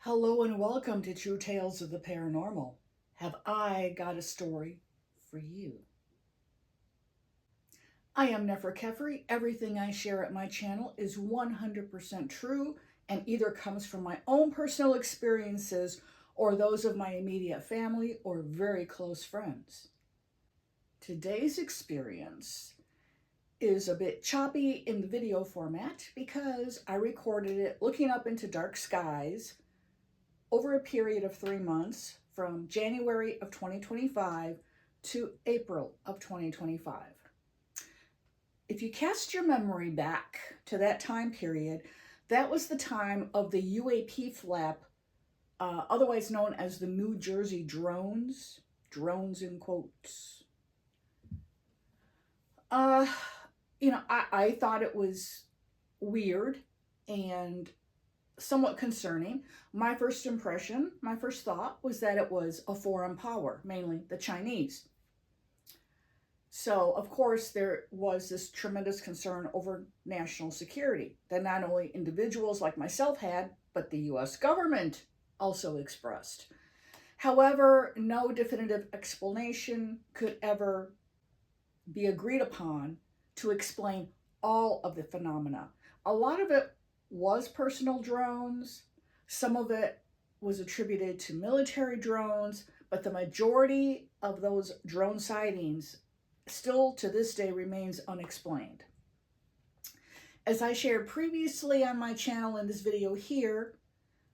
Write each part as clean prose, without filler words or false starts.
Hello and welcome to True Tales of the Paranormal. Have I got a story for you? I am Nefer Kefri. Everything I share at my channel is 100% true and either comes from my own personal experiences or those of my immediate family or very close friends. Today's experience is a bit choppy in the video format because I recorded it looking up into dark skies over a period of 3 months from January of 2025 to April of 2025. If you cast your memory back to that time period, that was the time of the UAP flap, otherwise known as the New Jersey drones in quotes. Uh, I thought it was weird and somewhat concerning. My first impression, my first thought was that it was a foreign power, mainly the Chinese. So, of course, there was this tremendous concern over national security that not only individuals like myself had, but the US government also expressed. However, no definitive explanation could ever be agreed upon to explain all of the phenomena. A lot of it was personal drones. Some of it was attributed to military drones, but the majority of those drone sightings still to this day remains unexplained. As I shared previously on my channel in this video here,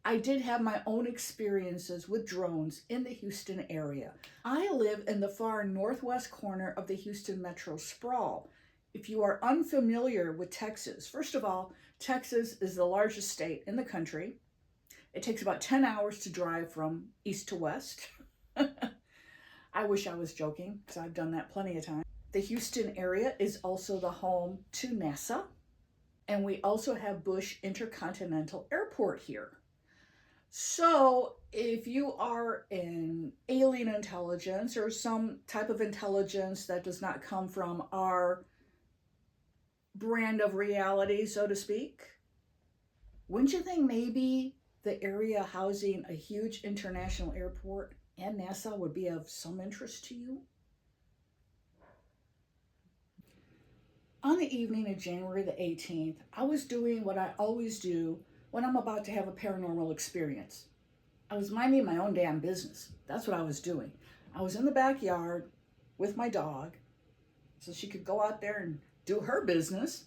I did have my own experiences with drones in the Houston area. I live in the far northwest corner of the Houston metro sprawl. If you are unfamiliar with Texas, first of all, Texas is the largest state in the country. It takes about 10 hours to drive from east to west. I wish I was joking, because I've done that plenty of times. The Houston area is also the home to NASA, and we also have Bush Intercontinental Airport here. So if you are an alien intelligence or some type of intelligence that does not come from our brand of reality, so to speak, wouldn't you think maybe the area housing a huge international airport and NASA would be of some interest to you? On the evening of January the 18th, I was doing what I always do when I'm about to have a paranormal experience. I was minding my own damn business. That's what I was doing. I was in the backyard with my dog so she could go out there and do her business.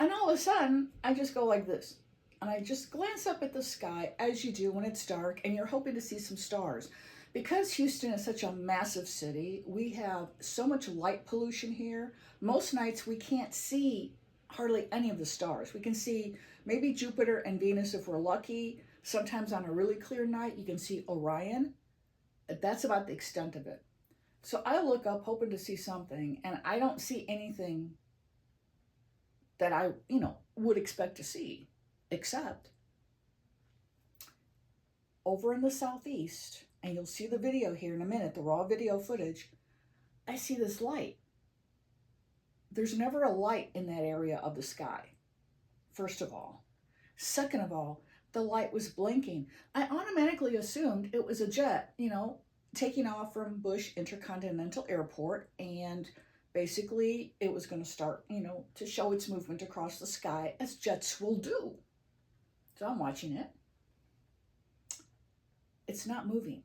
And all of a sudden, I just go like this. And I just glance up at the sky, as you do when it's dark and you're hoping to see some stars. Because Houston is such a massive city, we have so much light pollution here. Most nights we can't see hardly any of the stars. We can see maybe Jupiter and Venus if we're lucky. Sometimes on a really clear night, you can see Orion. That's about the extent of it. So I look up hoping to see something, and I don't see anything that I, would expect to see, except over in the southeast, and you'll see the video here in a minute, the raw video footage, I see this light. There's never a light in that area of the sky, first of all. Second of all, the light was blinking. I automatically assumed it was a jet, taking off from Bush Intercontinental Airport, and basically it was going to start, to show its movement across the sky as jets will do. So I'm watching it. It's not moving.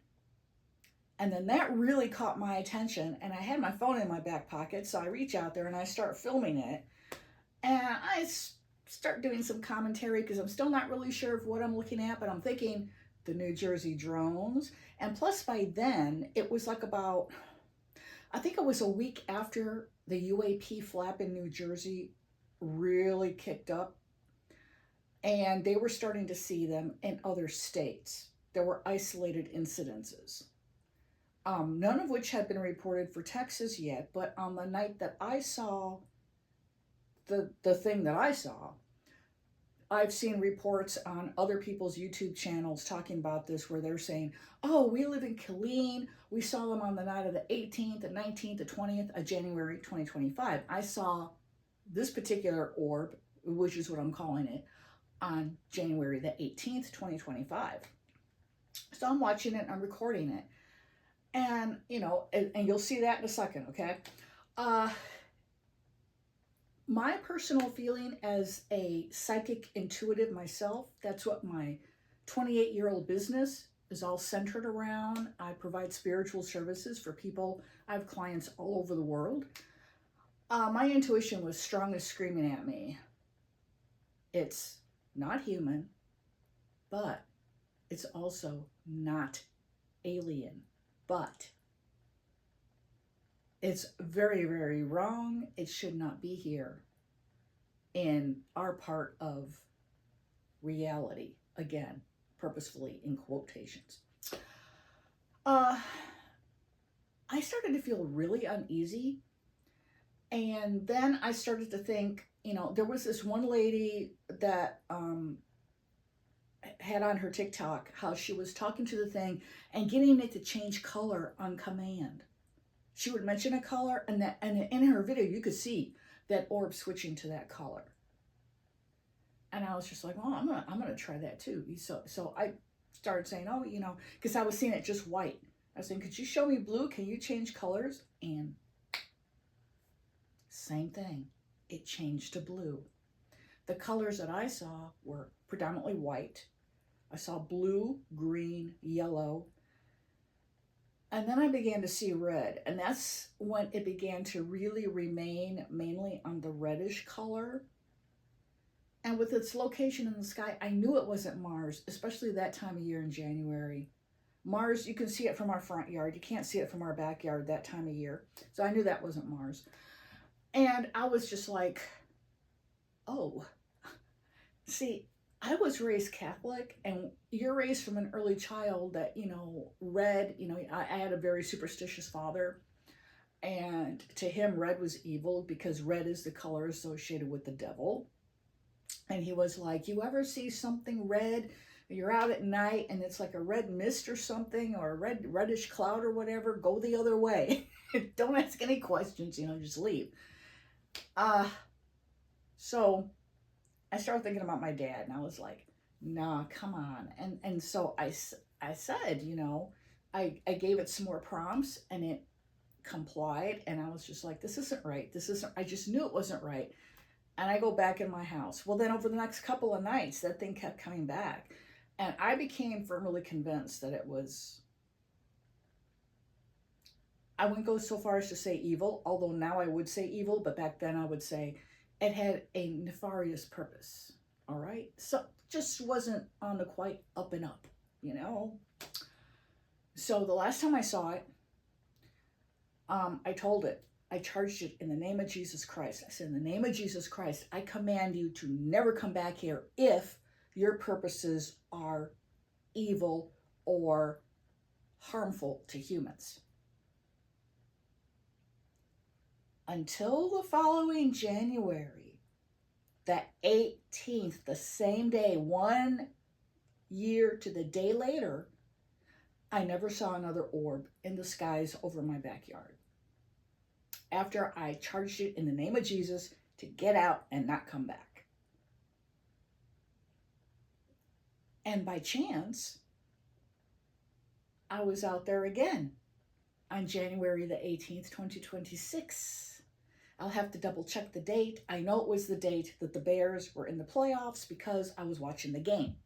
And then that really caught my attention, and I had my phone in my back pocket, so I reach out there and I start filming it. And I start doing some commentary because I'm still not really sure of what I'm looking at, but I'm thinking the New Jersey drones. And plus by then, it was like I think it was a week after the UAP flap in New Jersey really kicked up. And they were starting to see them in other states. There were isolated incidences. None of which had been reported for Texas yet, but on the night that I saw the thing that I saw, I've seen reports on other people's YouTube channels talking about this where they're saying, oh, we live in Killeen. We saw them on the night of the 18th, the 19th, the 20th of January 2025. I saw this particular orb, which is what I'm calling it, on January the 18th, 2025. So I'm watching it, I'm recording it. And, and you'll see that in a second, okay? My personal feeling as a psychic intuitive myself, that's what my 28-year-old business is all centered around. I provide spiritual services for people. I have clients all over the world. My intuition was strongly screaming at me. It's not human, but it's also not alien, but it's very, very wrong. It should not be here in our part of reality. Again, purposefully in quotations. I started to feel really uneasy. And then I started to think, there was this one lady that had on her TikTok how she was talking to the thing and getting it to change color on command. She would mention a color, and in her video you could see that orb switching to that color. And I was just like, well, I'm gonna try that too. So I started saying, because I was seeing it just white. I was saying, could you show me blue? Can you change colors? And same thing, it changed to blue. The colors that I saw were predominantly white. I saw blue, green, yellow. And then I began to see red. And that's when it began to really remain mainly on the reddish color. And with its location in the sky, I knew it wasn't Mars, especially that time of year in January. Mars, you can see it from our front yard. You can't see it from our backyard that time of year. So I knew that wasn't Mars. And I was just like, oh, see, I was raised Catholic, and you're raised from an early child that, red, I had a very superstitious father, and to him, red was evil because red is the color associated with the devil. And he was like, you ever see something red? You're out at night and it's like a red mist or something, or a reddish cloud or whatever, go the other way. Don't ask any questions, just leave. So I started thinking about my dad, and I was like, nah, come on. And so I said, I gave it some more prompts, and it complied. And I was just like, this isn't right. I just knew it wasn't right. And I go back in my house. Well, then over the next couple of nights, that thing kept coming back. And I became firmly convinced that it was, I wouldn't go so far as to say evil, although now I would say evil, but back then I would say it had a nefarious purpose, all right? So just wasn't on the quite up and up, So the last time I saw it, I told it, I charged it in the name of Jesus Christ. I said, in the name of Jesus Christ, I command you to never come back here if your purposes are evil or harmful to humans. Until the following January, the 18th, the same day, 1 year to the day later, I never saw another orb in the skies over my backyard. After I charged it in the name of Jesus to get out and not come back. And by chance, I was out there again on January the 18th, 2026. I'll have to double check the date. I know it was the date that the Bears were in the playoffs because I was watching the game.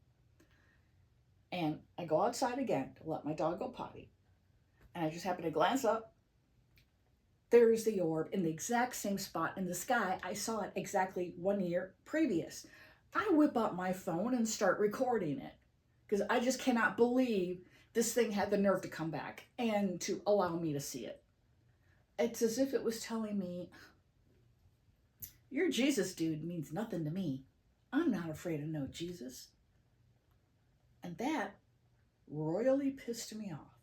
And I go outside again to let my dog go potty. And I just happen to glance up. There's the orb in the exact same spot in the sky. I saw it exactly 1 year previous. I whip out my phone and start recording it because I just cannot believe this thing had the nerve to come back and to allow me to see it. It's as if it was telling me, your Jesus dude means nothing to me. I'm not afraid of no Jesus. And that royally pissed me off.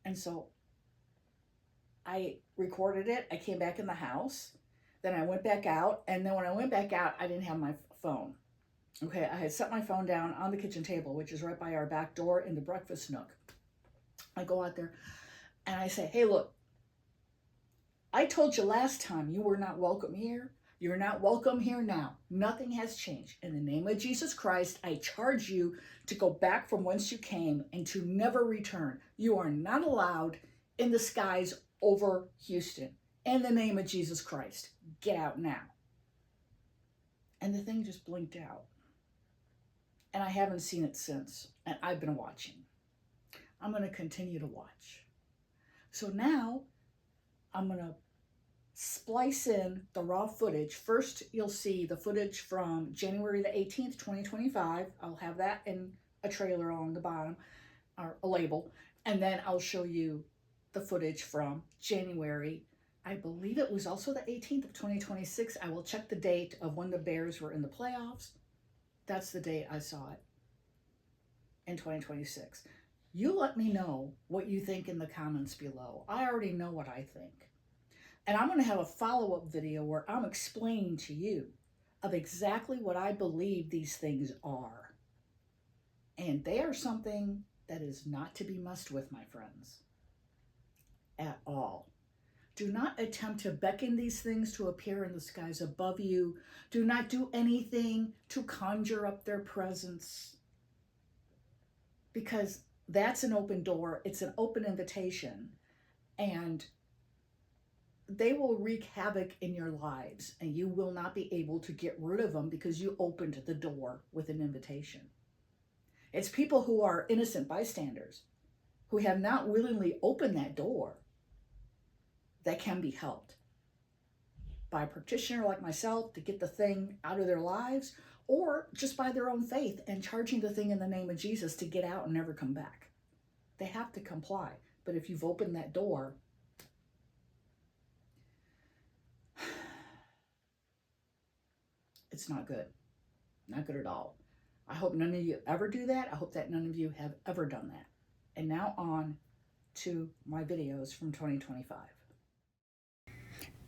And so I recorded it. I came back in the house. Then I went back out. And then when I went back out, I didn't have my phone. Okay, I had set my phone down on the kitchen table, which is right by our back door in the breakfast nook. I go out there and I say, hey, look, I told you last time you were not welcome here You're not welcome here now. Nothing has changed. In the name of Jesus Christ, I charge you to go back from whence you came and to never return. You are not allowed in the skies over Houston. In the name of Jesus Christ, get out now. And the thing just blinked out. And I haven't seen it since. And I've been watching. I'm going to continue to watch. So now I'm going to splice in the raw footage. First, you'll see the footage from January the 18th, 2025. I'll have that in a trailer along the bottom, or a label. And then I'll show you the footage from January. I believe it was also the 18th of 2026. I will check the date of when the Bears were in the playoffs. That's the date I saw it in 2026. You let me know what you think in the comments below. I already know what I think. And I'm going to have a follow-up video where I'm explaining to you of exactly what I believe these things are. And they are something that is not to be messed with, my friends. At all. Do not attempt to beckon these things to appear in the skies above you. Do not do anything to conjure up their presence. Because that's an open door. It's an open invitation. And they will wreak havoc in your lives. And you will not be able to get rid of them because you opened the door with an invitation. It's people who are innocent bystanders, who have not willingly opened that door, that can be helped by a practitioner like myself to get the thing out of their lives, or just by their own faith and charging the thing in the name of Jesus to get out and never come back. They have to comply. But if you've opened that door, it's not good. Not good at all. I hope none of you ever do that. I hope that none of you have ever done that. And now on to my videos from 2025.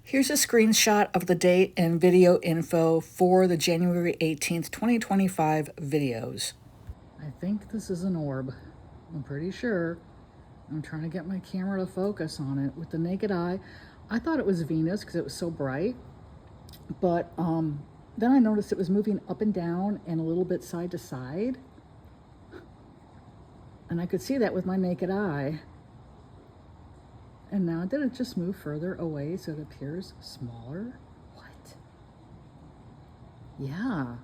Here's a screenshot of the date and video info for the January 18th, 2025 videos. I think this is an orb. I'm pretty sure. I'm trying to get my camera to focus on it with the naked eye. I thought it was Venus because it was so bright. But then I noticed it was moving up and down and a little bit side to side. And I could see that with my naked eye. And now did it just move further away so it appears smaller? What? Yeah.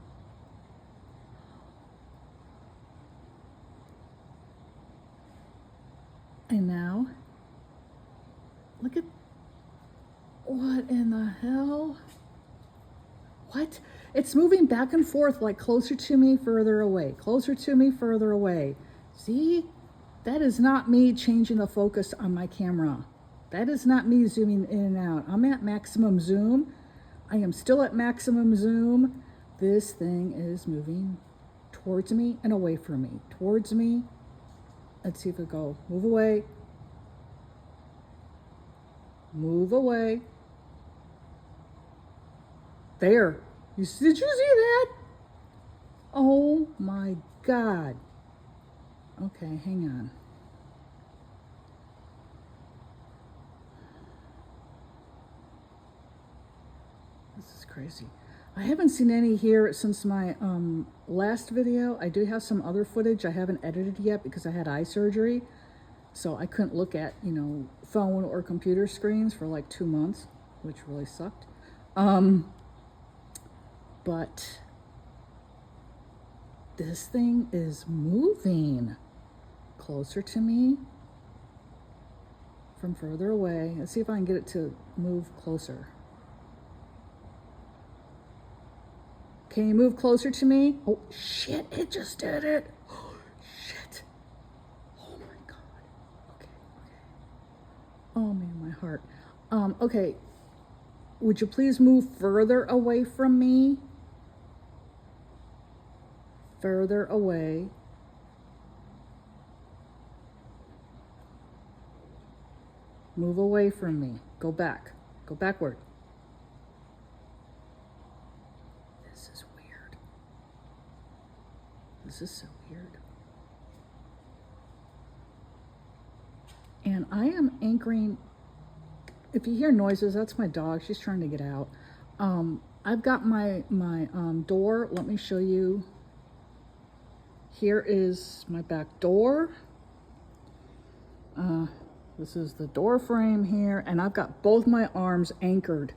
And now, look at, what in the hell? What? It's moving back and forth, like closer to me, further away. Closer to me, further away. See? That is not me changing the focus on my camera. That is not me zooming in and out. I'm at maximum zoom. I am still at maximum zoom. This thing is moving towards me and away from me. Towards me. Let's see if it go. Move away. Move away. There. Did you see that? Oh my God. Okay, hang on. This is crazy. I haven't seen any here since my last video. I do have some other footage I haven't edited yet because I had eye surgery. So I couldn't look at, phone or computer screens for like 2 months, which really sucked. But this thing is moving closer to me from further away. Let's see if I can get it to move closer. Can you move closer to me? Oh, shit, it just did it. Oh, shit. Oh, my God. Okay. Oh, man, my heart. Okay. Would you please move further away from me? Further away. Move away from me. Go back. Go backward. This is weird. This is so weird. And I am anchoring. If you hear noises, that's my dog. She's trying to get out. I've got my door. Let me show you. Here is my back door. This is the door frame here, and I've got both my arms anchored.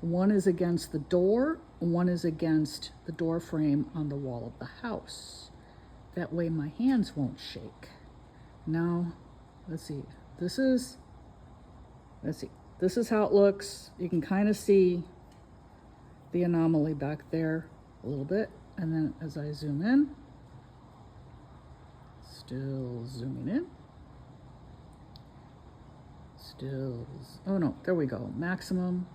One is against the door, one is against the door frame on the wall of the house. That way my hands won't shake. Now, let's see. This is how it looks. You can kind of see the anomaly back there a little bit. And then as I zoom in, still zooming in. Oh no, there we go. Maximum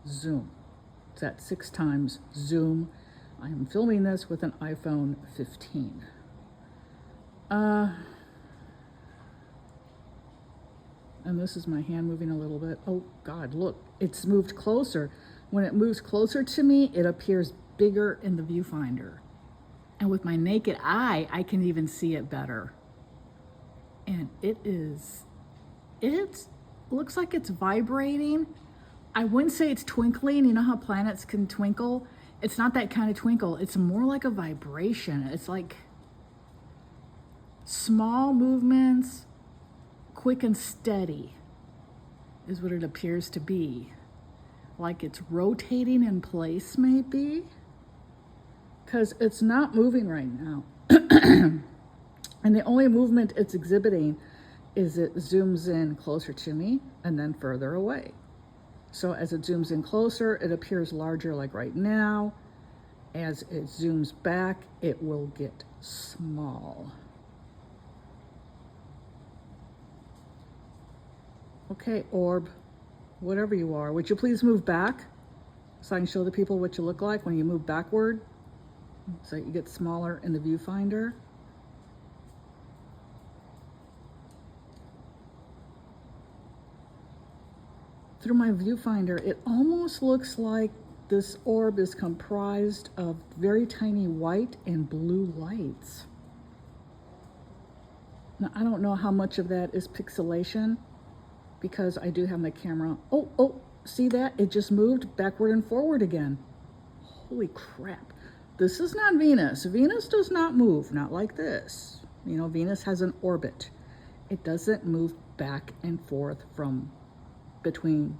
zoom. It's at 6 times zoom. I am filming this with an iPhone 15. And this is my hand moving a little bit. Oh God, look, it's moved closer. When it moves closer to me, it appears bigger in the viewfinder. And with my naked eye, I can even see it better. And it looks like it's vibrating. I wouldn't say it's twinkling. You know how planets can twinkle? It's not that kind of twinkle. It's more like a vibration. It's like small movements, quick and steady is what it appears to be. Like it's rotating in place maybe, because it's not moving right now. And the only movement it's exhibiting is it zooms in closer to me and then further away. So as it zooms in closer, it appears larger, like right now. As it zooms back, it will get small. Okay, orb, whatever you are, would you please move back so I can show the people what you look like when you move backward so you get smaller in the viewfinder? Through my viewfinder, it almost looks like this orb is comprised of very tiny white and blue lights. Now, I don't know how much of that is pixelation because I do have my camera. Oh, see that? It just moved backward and forward again. Holy crap. This is not Venus. Venus does not move, not like this. You know, Venus has an orbit. It doesn't move back and forth from between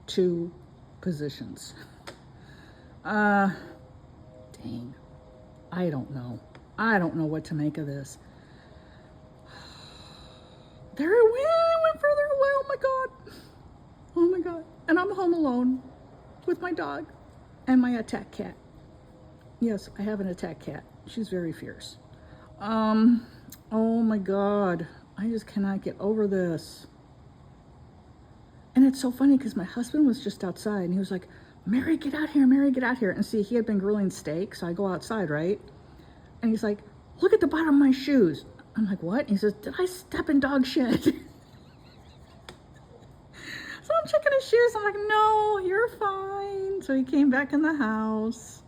2 positions. Dang. I don't know. I don't know what to make of this. There it went. It went further away. Oh my God. Oh my God. And I'm home alone with my dog and my attack cat. Yes, I have an attack cat. She's very fierce. Oh my God. I just cannot get over this. And it's so funny because my husband was just outside and he was like, Mary, get out here, Mary, get out here. And see, he had been grilling steak, so I go outside, right? And he's like, look at the bottom of my shoes. I'm like, what? And he says, did I step in dog shit? So I'm checking his shoes. I'm like, no, you're fine. So he came back in the house.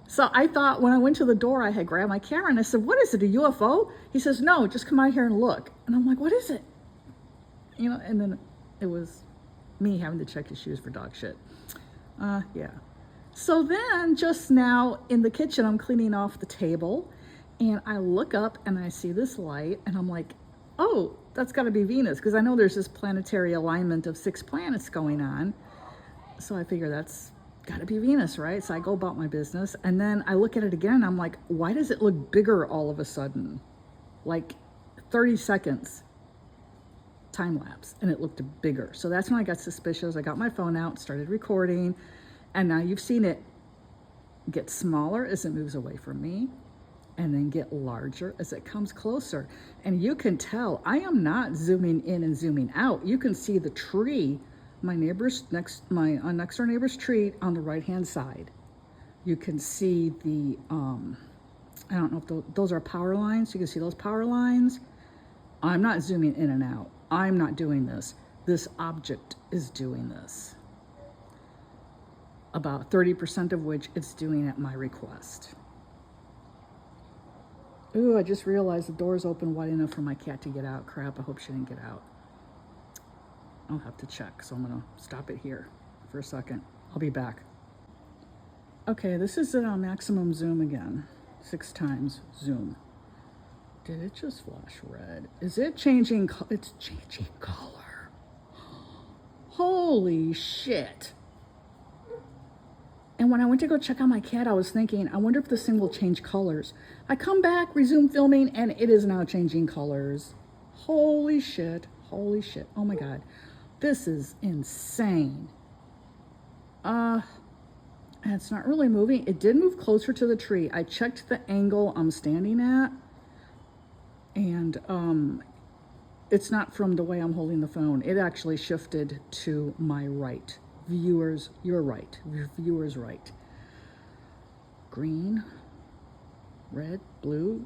So I thought when I went to the door, I had grabbed my camera and I said, what is it, a UFO? He says, no, just come out here and look. And I'm like, what is it? You know, and then it was me having to check his shoes for dog shit. Yeah. So then just now in the kitchen, I'm cleaning off the table and I look up and I see this light and I'm like, oh, that's got to be Venus, because I know there's this planetary alignment of 6 planets going on. So I figure that's got to be Venus, right? So I go about my business and then I look at it again and I'm like, why does it look bigger all of a sudden? Like 30 seconds time lapse and it looked bigger. So that's when I got suspicious. I got my phone out, started recording, and now you've seen it get smaller as it moves away from me and then get larger as it comes closer. And you can tell I am not zooming in and zooming out. You can see the tree, my next door neighbor's tree on the right hand side. You can see the I don't know if those are power lines. You can see those power lines. I'm not zooming in and out. I'm not doing this. This object is doing this. About 30% of which it's doing at my request. Ooh, I just realized the door's open wide enough for my cat to get out. Crap, I hope she didn't get out. I'll have to check, so I'm gonna stop it here for a second. I'll be back. Okay, this is it on maximum zoom again. 6 times zoom. Did it just flash red? Is it changing? It's changing color. Holy shit. And when I went to go check on my cat, I was thinking, I wonder if this thing will change colors. I come back, resume filming, and it is now changing colors. Holy shit. Holy shit. Oh my God. This is insane. And it's not really moving. It did move closer to the tree. I checked the angle I'm standing at, and it's not from the way I'm holding the phone. It actually shifted to my right. Viewers, you're right. Viewers right. Green, red, blue,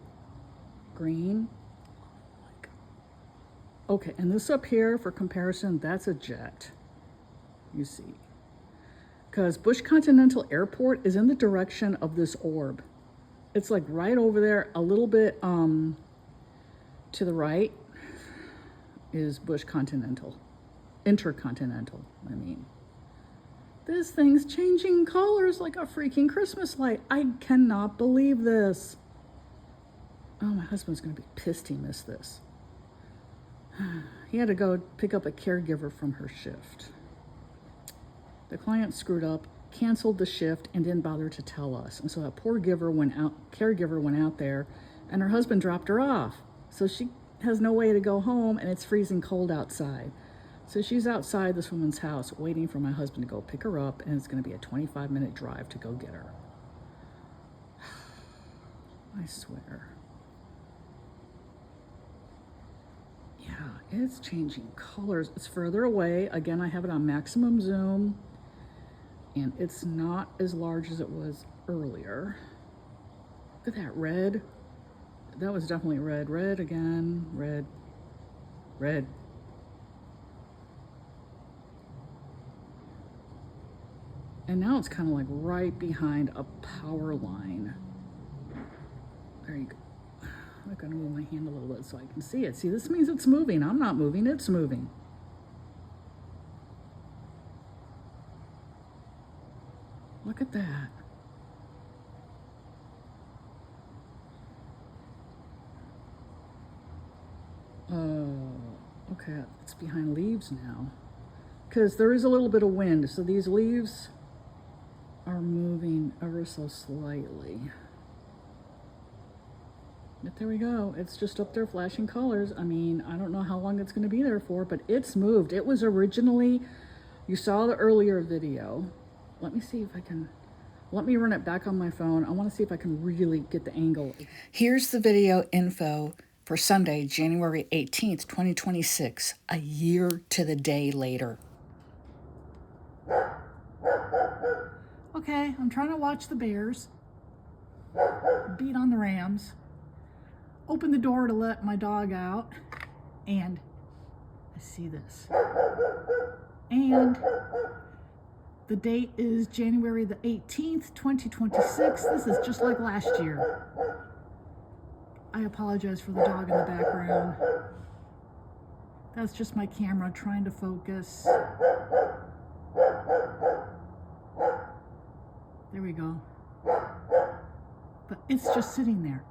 green. Okay, and this up here for comparison, that's a jet. You see. Because Bush Continental Airport is in the direction of this orb. It's like right over there, a little bit to the right is Bush Continental. Intercontinental, I mean. This thing's changing colors like a freaking Christmas light. I cannot believe this. Oh, my husband's gonna be pissed he missed this. He had to go pick up a caregiver from her shift. The client screwed up, canceled the shift, and didn't bother to tell us. And so that poor caregiver went out there, and her husband dropped her off. So she has no way to go home, and it's freezing cold outside. So she's outside this woman's house waiting for my husband to go pick her up, and it's going to be a 25-minute drive to go get her. I swear. Yeah, it's changing colors. It's further away. Again, I have it on maximum zoom, and it's not as large as it was earlier. Look at that red. That was definitely red. Red again. Red. Red. And now it's kind of like right behind a power line. There you go. I'm going to move my hand a little bit so I can see it. See, this means it's moving. I'm not moving, it's moving. Look at that. Okay, it's behind leaves now. Because there is a little bit of wind, so these leaves are moving ever so slightly. But there we go. It's just up there flashing colors. I mean, I don't know how long it's going to be there for, but it's moved. It was originally, you saw the earlier video. Let me see if I can, let me run it back on my phone. I want to see if I can really get the angle. Here's the video info for Sunday, January 18th, 2026, a year to the day later. Okay, I'm trying to watch the Bears beat on the Rams. Open the door to let my dog out, and I see this. And the date is January the 18th, 2026. This is just like last year. I apologize for the dog in the background. That's just my camera trying to focus. There we go. But it's just sitting there.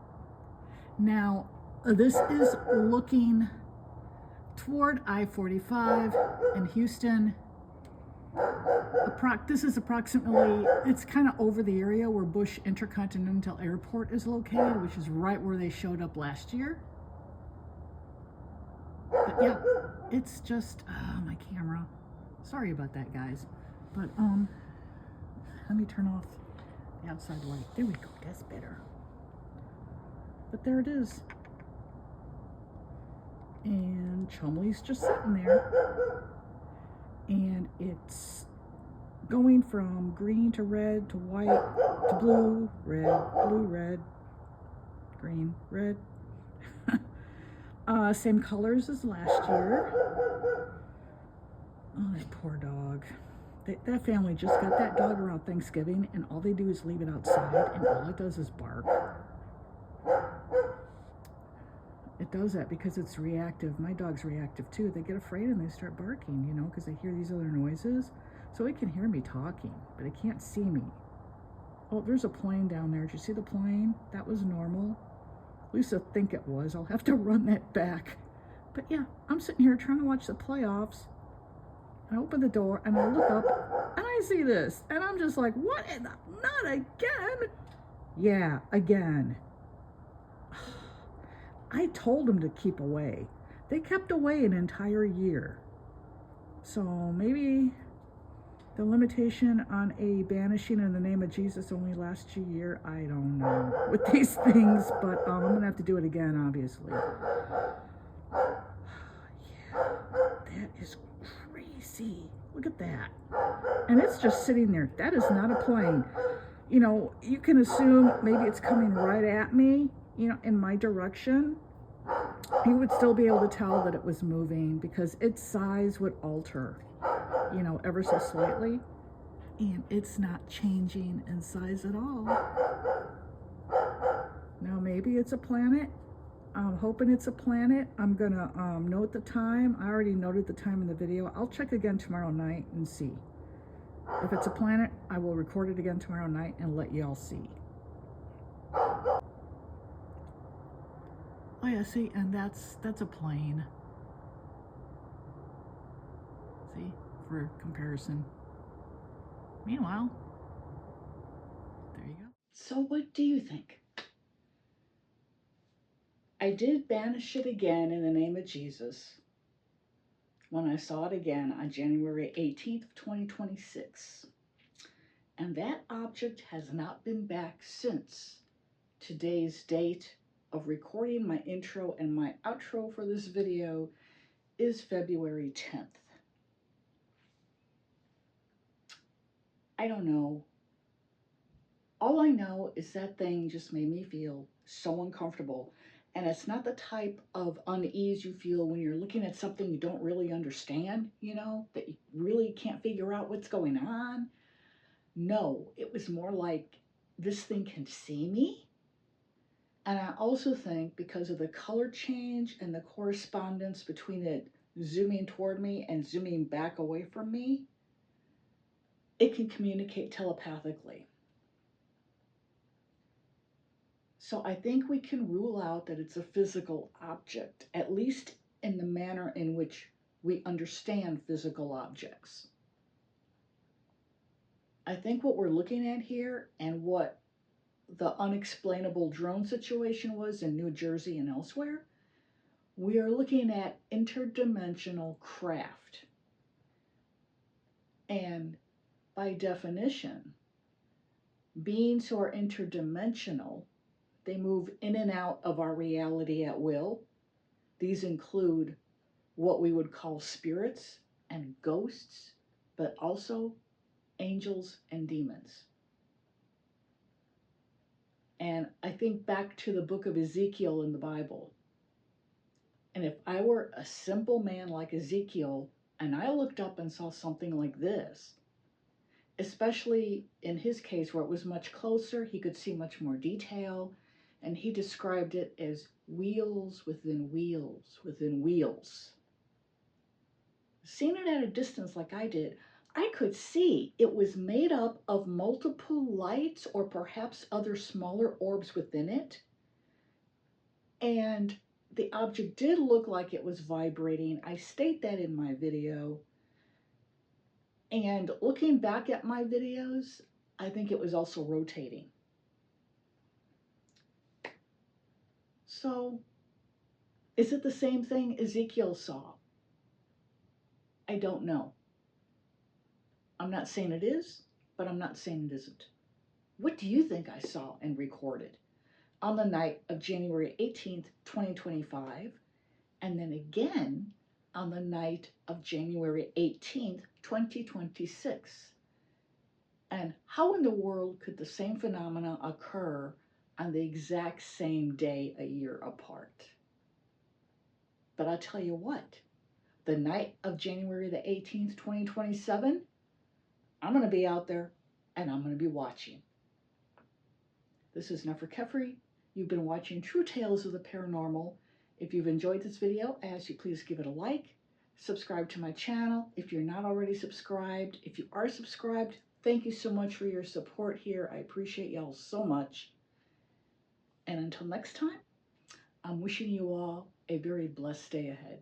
Now, this is looking toward I-45 in Houston. This is approximately, it's kind of over the area where Bush Intercontinental Airport is located, which is right where they showed up last year. But yeah, it's just, my camera. Sorry about that, guys. But, let me turn off the outside light. There we go, that's better. But there it is. And Chumley's just sitting there. And it's going from green to red to white to blue, red, green, red. Same colors as last year. Oh, that poor dog. That family just got that dog around Thanksgiving, and all they do is leave it outside, and all it does is bark. does that because it's reactive. My dog's reactive too. They get afraid and they start barking, you know, because they hear these other noises. So it can hear me talking, but it can't see me. Oh, there's a plane down there. Did you see the plane? That was normal. At least I think it was. I'll have to run that back. But yeah, I'm sitting here trying to watch the playoffs. I open the door and I look up and I see this. And I'm just like, what in the, not again? Yeah, again. I told them to keep away. They kept away an entire year. So maybe the limitation on a banishing in the name of Jesus only lasts a year. I don't know with these things, but I'm going to have to do it again, obviously. Yeah, that is crazy. Look at that. And it's just sitting there. That is not a plane. You know, you can assume maybe it's coming right at me, you know, in my direction. You would still be able to tell that it was moving because its size would alter, you know, ever so slightly. And it's not changing in size at all. Now, maybe it's a planet. I'm hoping it's a planet. I'm going to note the time. I already noted the time in the video. I'll check again tomorrow night and see. If it's a planet, I will record it again tomorrow night and let y'all see. Oh yeah, see, and that's a plane. See, for comparison. Meanwhile, there you go. So what do you think? I did banish it again in the name of Jesus when I saw it again on January 18th, 2026. And that object has not been back since today's date of recording my intro and my outro for this video is February 10th. I don't know. All I know is that thing just made me feel so uncomfortable. And it's not the type of unease you feel when you're looking at something you don't really understand, you know, that you really can't figure out what's going on. No, it was more like this thing can see me. And I also think because of the color change and the correspondence between it zooming toward me and zooming back away from me, it can communicate telepathically. So I think we can rule out that it's a physical object, at least in the manner in which we understand physical objects. I think what we're looking at here and what the unexplainable drone situation was in New Jersey and elsewhere, we are looking at interdimensional craft. And by definition, beings who are interdimensional, they move in and out of our reality at will. These include what we would call spirits and ghosts, but also angels and demons. And I think back to the book of Ezekiel in the Bible. And if I were a simple man like Ezekiel, and I looked up and saw something like this, especially in his case where it was much closer, he could see much more detail, and he described it as wheels within wheels within wheels. Seeing it at a distance like I did, I could see it was made up of multiple lights or perhaps other smaller orbs within it. And the object did look like it was vibrating. I state that in my video. And looking back at my videos, I think it was also rotating. So, is it the same thing Ezekiel saw? I don't know. I'm not saying it is, but I'm not saying it isn't. What do you think I saw and recorded on the night of January 18th, 2025, and then again on the night of January 18th, 2026? And how in the world could the same phenomena occur on the exact same day a year apart? But I'll tell you what, the night of January the 18th, 2027, I'm going to be out there and I'm going to be watching. This is Nefer Kefri. You've been watching True Tales of the Paranormal, If you've enjoyed this video, I ask you please give it a like, subscribe to my channel if you're not already subscribed. If you are subscribed, thank you so much for your support here. I appreciate y'all so much. And until next time, I'm wishing you all a very blessed day ahead.